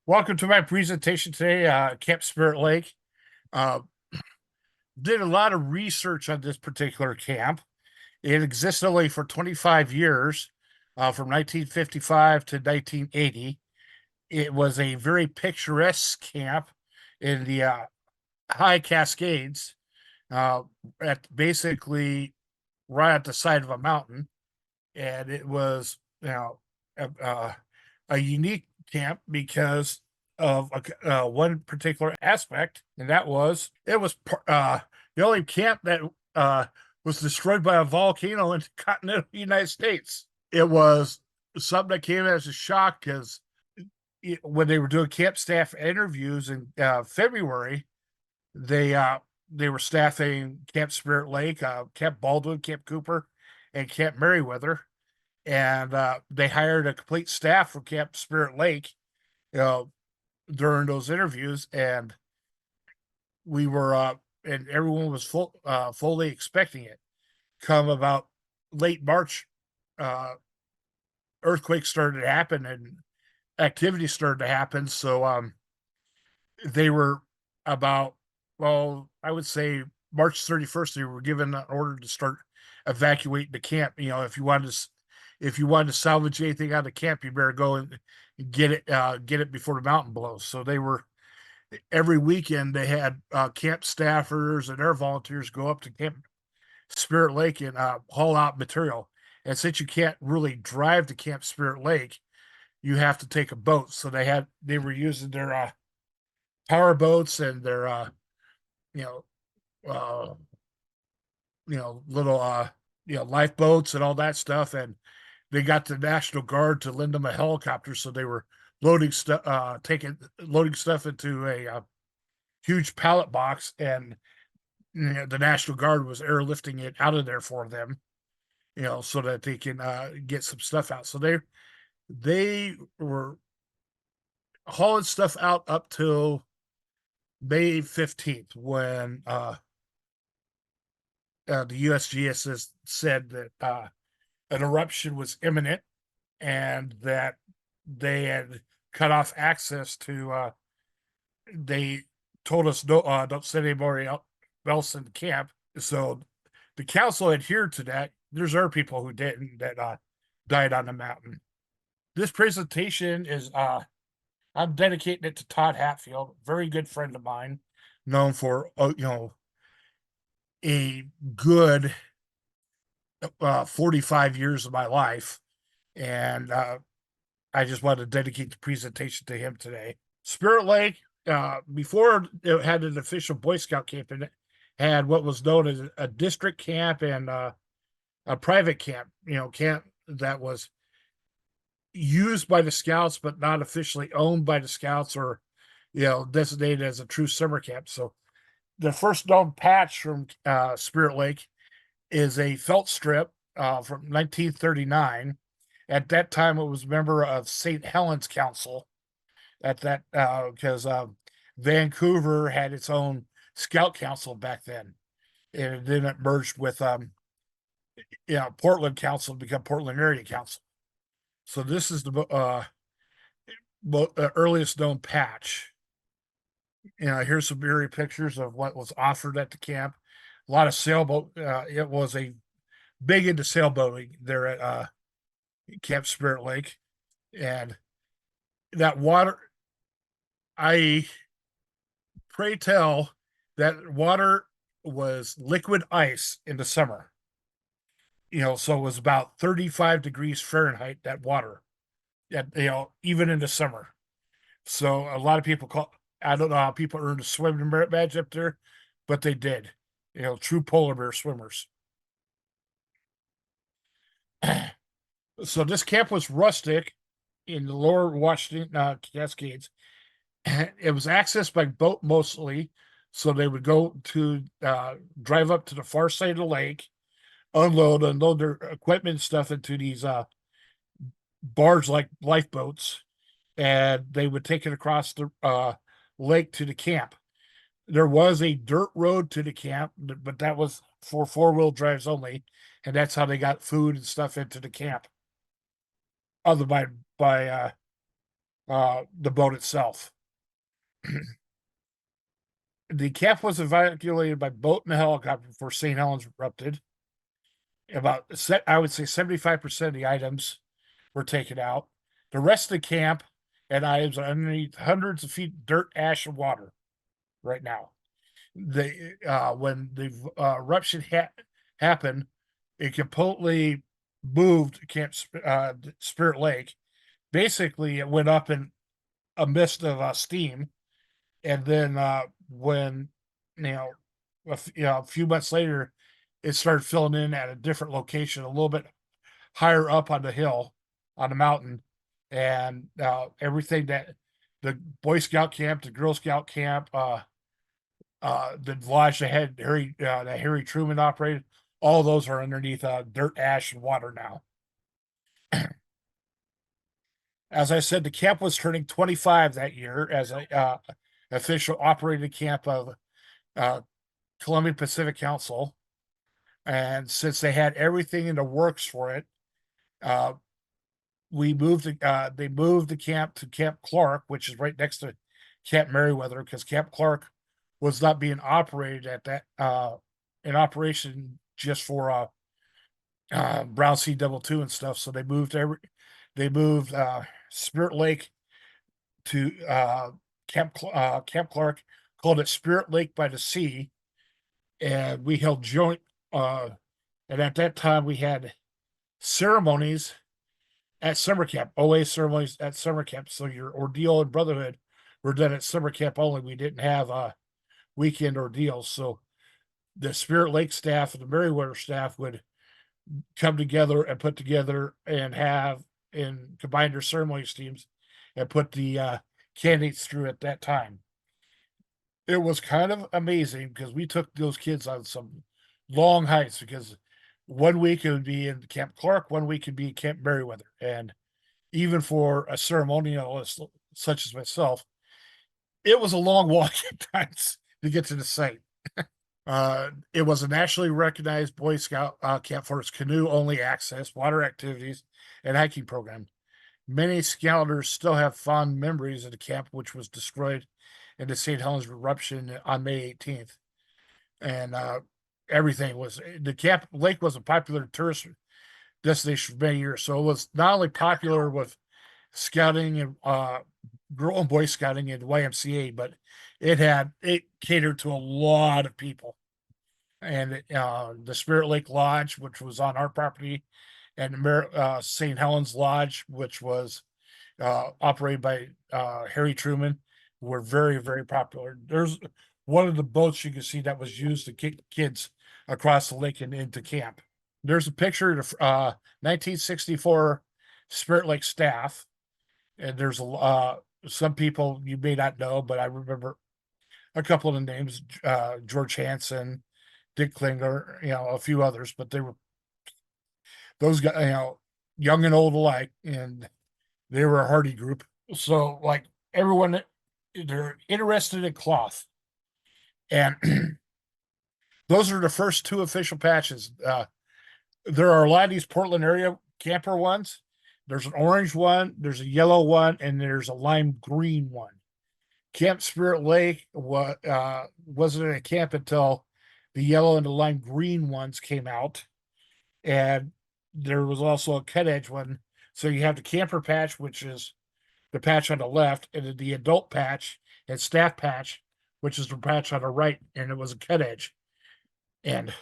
Welcome to my presentation today, Camp Spirit Lake. Uh, did a lot of research on this particular camp. It existed only for 25 years, from 1955 to 1980. It was a very picturesque camp in the high Cascades, uh, at basically right at the side of a mountain. And it was, a unique camp because of one particular aspect, and that was it was the only camp that was destroyed by a volcano in the continental United States. It was something that came as a shock because when they were doing camp staff interviews in February, they uh, they were staffing Camp Spirit Lake, Camp Baldwin, Camp Cooper, and Camp Merriweather, and they hired a complete staff for Camp Spirit Lake, you know, during those interviews, and we were and everyone was fully expecting it. Come about late March, uh, earthquakes started to happen and activity started to happen. So they were about, well, I would say March 31st, they were given an order to start evacuating the camp. If you wanted to salvage anything out of the camp, you better go and get it before the mountain blows. So they were every weekend they had camp staffers and air volunteers go up to Camp Spirit Lake and haul out material. And since you can't really drive to Camp Spirit Lake, you have to take a boat. So they were using their power boats and their you know uh little lifeboats and all that stuff, and they got the National Guard to lend them a helicopter, so they were loading stuff into a huge pallet box, and the National Guard was airlifting it out of there for them, so that they can get some stuff out. So they were hauling stuff out up till May 15th, when the USGS has said that an eruption was imminent and that they had cut off access to. They told us no, don't send anybody else in the camp. So the council adhered to that. There's other people who didn't, that died on the mountain. This presentation is I'm dedicating it to Todd Hatfield, very good friend of mine, known for a good 45 years of my life, and I just wanted to dedicate the presentation to him today. Spirit Lake, before it had an official Boy Scout camp, and it had what was known as a district camp and a private camp, camp that was used by the Scouts but not officially owned by the Scouts, or designated as a true summer camp. So the first known patch from Spirit Lake is a felt strip from 1939. At that time, it was a member of St. Helens Council. At that, because Vancouver had its own Scout Council back then, and then it merged with Portland Council to become Portland Area Council. So this is the earliest known patch. Here's some eerie pictures of what was offered at the camp. A lot of sailboat. It was a big into sailboating there at Camp Spirit Lake, and that water. I pray tell that water was liquid ice in the summer. So it was about 35 degrees Fahrenheit, that water, even in the summer. So a lot of people I don't know how people earned a swimming badge up there, but they did. True polar bear swimmers. So this camp was rustic in the lower Washington Cascades. It was accessed by boat mostly, so they would go to drive up to the far side of the lake, unload their equipment and stuff into these barge like lifeboats, and they would take it across the lake to the camp. There was a dirt road to the camp, but that was for four-wheel drives only, and that's how they got food and stuff into the camp. Other by the boat itself. The camp was evacuated by boat and helicopter before St. Helens erupted. I would say 75% of the items were taken out. The rest of the camp and items are underneath hundreds of feet of dirt, ash, and water right now. When the eruption happened, it completely moved Camp Spirit Lake. Basically, it went up in a mist of steam, and then when a few months later, it started filling in at a different location, a little bit higher up on the hill, on the mountain, and everything that the Boy Scout camp, the Girl Scout camp, the lodge that Harry Truman operated, all those are underneath dirt, ash, and water now. As I said, the camp was turning 25 that year as a official operating camp of Columbia Pacific Council. And since they had everything in the works for it, uh, they moved the camp to Camp Clark, which is right next to Camp Meriwether, because Camp Clark was not being operated at that in operation just for Brown Sea Double Two and stuff. So they moved Spirit Lake to Camp Clark, called it Spirit Lake by the Sea, and we held joint. And at that time, we had ceremonies at summer camp, OA ceremonies at summer camp. So your ordeal and brotherhood were done at summer camp only. We didn't have weekend ordeals. So the Spirit Lake staff and the Meriwether staff would come together and put together and combine their ceremonies teams and put the candidates through at that time. It was kind of amazing because we took those kids on some long hikes, because 1 week it would be in Camp Clark, 1 week could be Camp Meriwether. And even for a ceremonialist such as myself, it was a long walk at times to get to the site. It was a nationally recognized Boy Scout camp for its canoe-only access, water activities, and hiking program. Many scouters still have fond memories of the camp, which was destroyed in the St. Helens eruption on May 18th. And the Camp Lake was a popular tourist destination for many years. So it was not only popular with scouting and girl and boy scouting and YMCA, but it catered to a lot of people. And the Spirit Lake Lodge, which was on our property, and St. Helens Lodge, which was operated by Harry Truman, were very, very popular. There's one of the boats you can see that was used to kick kids across the lake and into camp. There's a picture of 1964 Spirit Lake staff, and there's some people you may not know, but I remember a couple of the names: George Hansen, Dick Klinger, a few others, but they were those guys, young and old alike, and they were a hardy group. So, like everyone, they're interested in cloth, and those are the first two official patches. There are a lot of these Portland area camper ones. There's an orange one, there's a yellow one, and there's a lime green one. Camp Spirit Lake wasn't a camp until the yellow and the lime green ones came out. And there was also a cut edge one. So you have the camper patch, which is the patch on the left, and then the adult patch and staff patch, which is the patch on the right, and it was a cut edge. And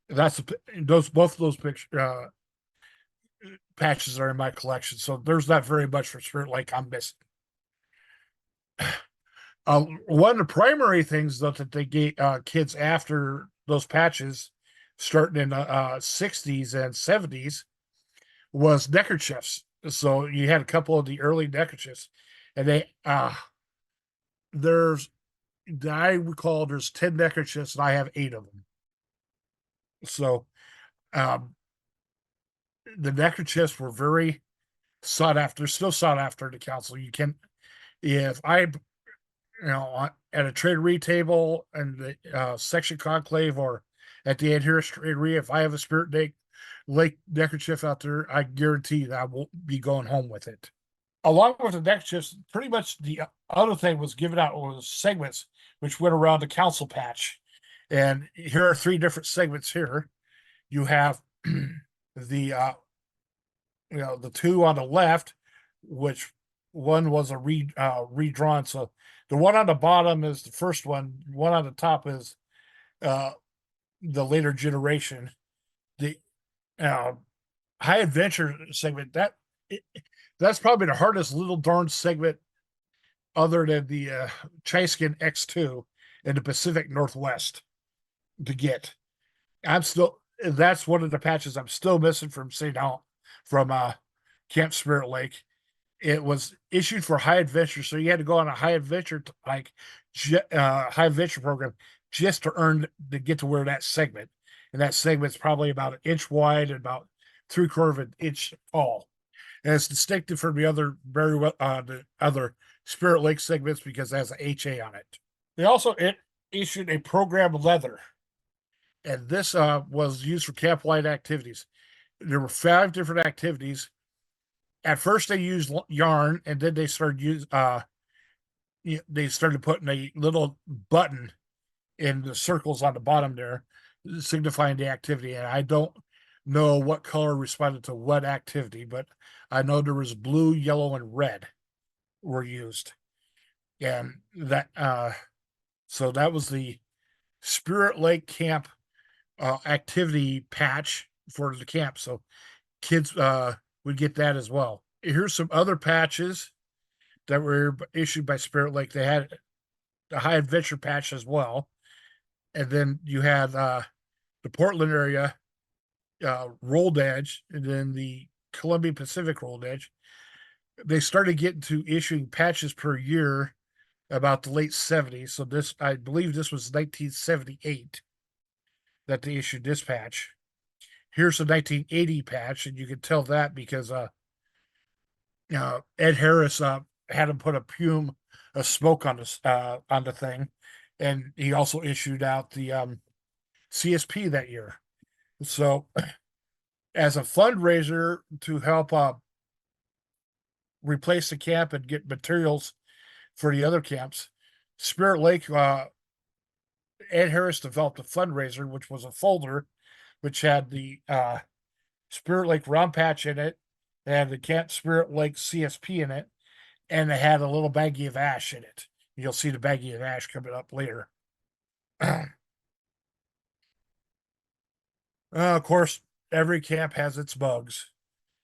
that's both of those picture patches are in my collection. So there's not very much for Spirit Lake I'm missing. One of the primary things though that they gave kids after those patches, starting in the 60s and 70s, was neckerchiefs. So you had a couple of the early neckerchiefs, and I recall there's 10 neckerchiefs, and I have 8 of them. So the neckerchiefs were very sought after, still sought after the council. You can, if I, at a tradery table and the section conclave, or at the adherence tradery, if I have a Spirit Lake neckerchief out there, I guarantee that I won't be going home with it. along with the next shifts, pretty much the other thing was given out was segments, which went around the council patch. And here are three different segments here. You have the the two on the left, which one was a redrawn. So the one on the bottom is the first one. One on the top is uh, the later generation. The uh, high adventure segment that's probably the hardest little darn segment other than the Chaskin X2 in the Pacific Northwest to get. I'm still That's one of the patches I'm still missing from St. Al from Camp Spirit Lake. It was issued for high adventure, so you had to go on a high adventure high adventure program just to get to where that segment. And that segment's probably about an inch wide and about 3/4 of an inch tall. And it's distinctive from the other Spirit Lake segments because it has an HA on it. They also issued a program leather, and this was used for camp-wide activities. There were 5 different activities. At first, they used yarn, and then they started putting a little button in the circles on the bottom there, signifying the activity. And I don't know what color responded to what activity, but I know there was blue, yellow, and red were used. And so that was the Spirit Lake Camp activity patch for the camp. So kids would get that as well. Here's some other patches that were issued by Spirit Lake. They had the high adventure patch as well. And then you had the Portland area rolled edge, and then the Columbia Pacific rolled edge. They started getting to issuing patches per year about the late 70s. So I believe this was 1978 that they issued this patch. Here's the 1980 patch, and you can tell that because Ed Harris had him put a plume of smoke on the thing, and he also issued out the CSP that year. So, as a fundraiser to help replace the camp and get materials for the other camps, Spirit Lake Ed Harris developed a fundraiser, which was a folder, which had the Spirit Lake round patch in it. They had the Camp Spirit Lake CSP in it, and they had a little baggie of ash in it. You'll see the baggie of ash coming up later. Of course, every camp has its bugs,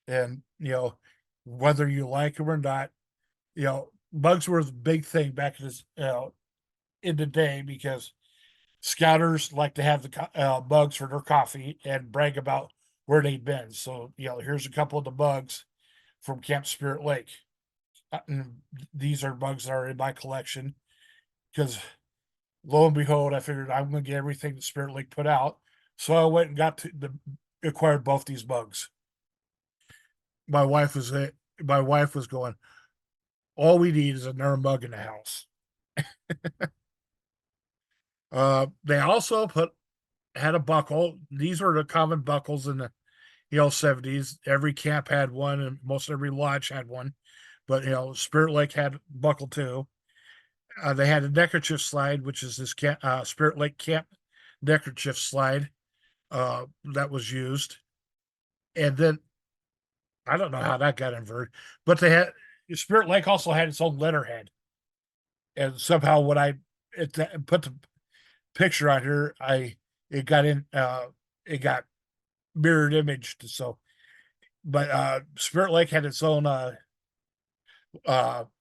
and whether you like them or not, bugs were the big thing back in the day because scouters like to have the bugs for their coffee and brag about where they've been. So, here's a couple of the bugs from Camp Spirit Lake. And these are bugs that are in my collection because lo and behold, I figured I'm going to get everything that Spirit Lake put out. So I went and acquired both these bugs. My wife was going, all we need is another mug in the house. They also had a buckle. These were the common buckles in the 70s. Every camp had one, and most every lodge had one. But Spirit Lake had buckle too. They had a neckerchief slide, which is this Spirit Lake camp neckerchief slide that was used. And then I don't know how that got inverted, but Spirit Lake also had its own letterhead. And somehow when I put the picture on here, it got mirrored imaged. So, but Spirit Lake had its own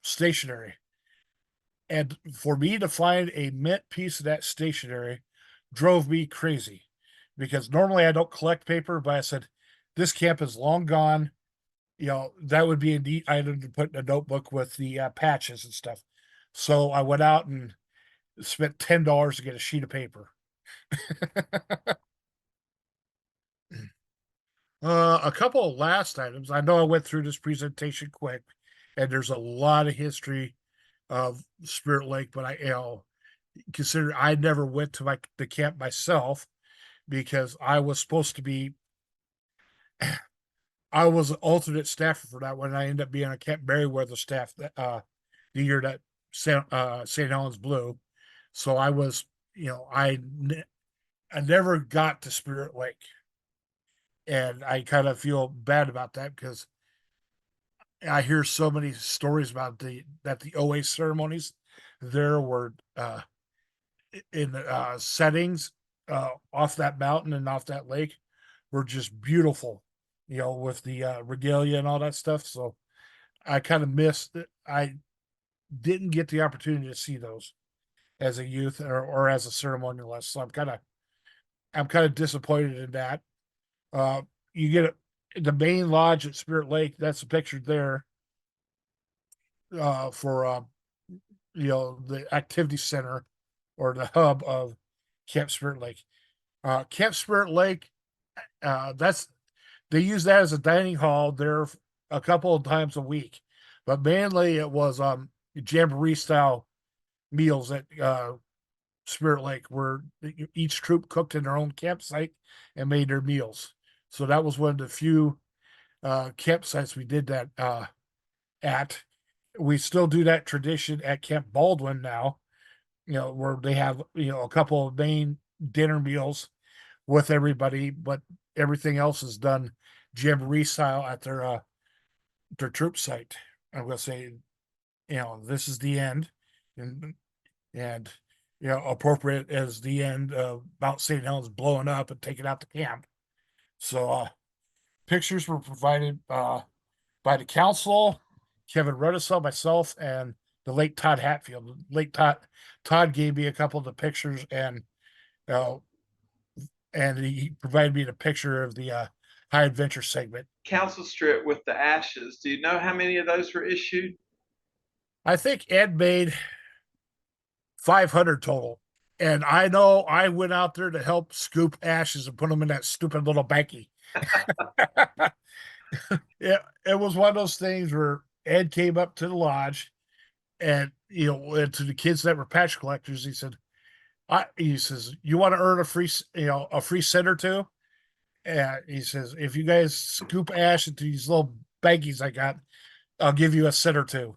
stationery, and for me to find a mint piece of that stationery drove me crazy because normally I don't collect paper, but I said this camp is long gone. That would be a neat item to put in a notebook with the patches and stuff. So I went out and spent $10 to get a sheet of paper. A couple of last items. I know I went through this presentation quick, and there's a lot of history of Spirit Lake, but consider I never went to the camp myself because I was supposed to be I was an alternate staffer for that one. I ended up being a Camp Merriweather staff that the year that St. Helens blew. So I was, I never got to Spirit Lake, and I kind of feel bad about that because I hear so many stories about the OA ceremonies there were in settings off that mountain and off that lake were just beautiful, with the regalia and all that stuff. So I kind of missed it. I didn't get the opportunity to see those as a youth or as a ceremonialist. So I'm kind of disappointed in that. Uh, you get the main lodge at Spirit Lake. That's pictured there for the activity center or the hub of Camp Spirit Lake. Camp Spirit Lake, that's they use that as a dining hall there a couple of times a week, but mainly it was jamboree style meals at Spirit Lake, where each troop cooked in their own campsite and made their meals. So that was one of the few campsites we did that at. We still do that tradition at Camp Baldwin now, where they have, a couple of main dinner meals with everybody, but everything else is done jamboree style at their troop site. I'm gonna say, this is the end, and and appropriate as the end of Mount St. Helens blowing up and taking out the camp. So pictures were provided by the council, Kevin Rudisell, myself, and the late Todd Hatfield. The late Todd gave me a couple of the pictures, uh, and he provided me the picture of the high adventure segment. Council strip with the ashes. Do you know how many of those were issued? I think Ed made 500 total. And I know I went out there to help scoop ashes and put them in that stupid little banky. It was one of those things where Ed came up to the lodge and, to the kids that were patch collectors, he said, he says, you want to earn a free cent or two? And he says, if you guys scoop ash into these little baggies I got, I'll give you a cent or two.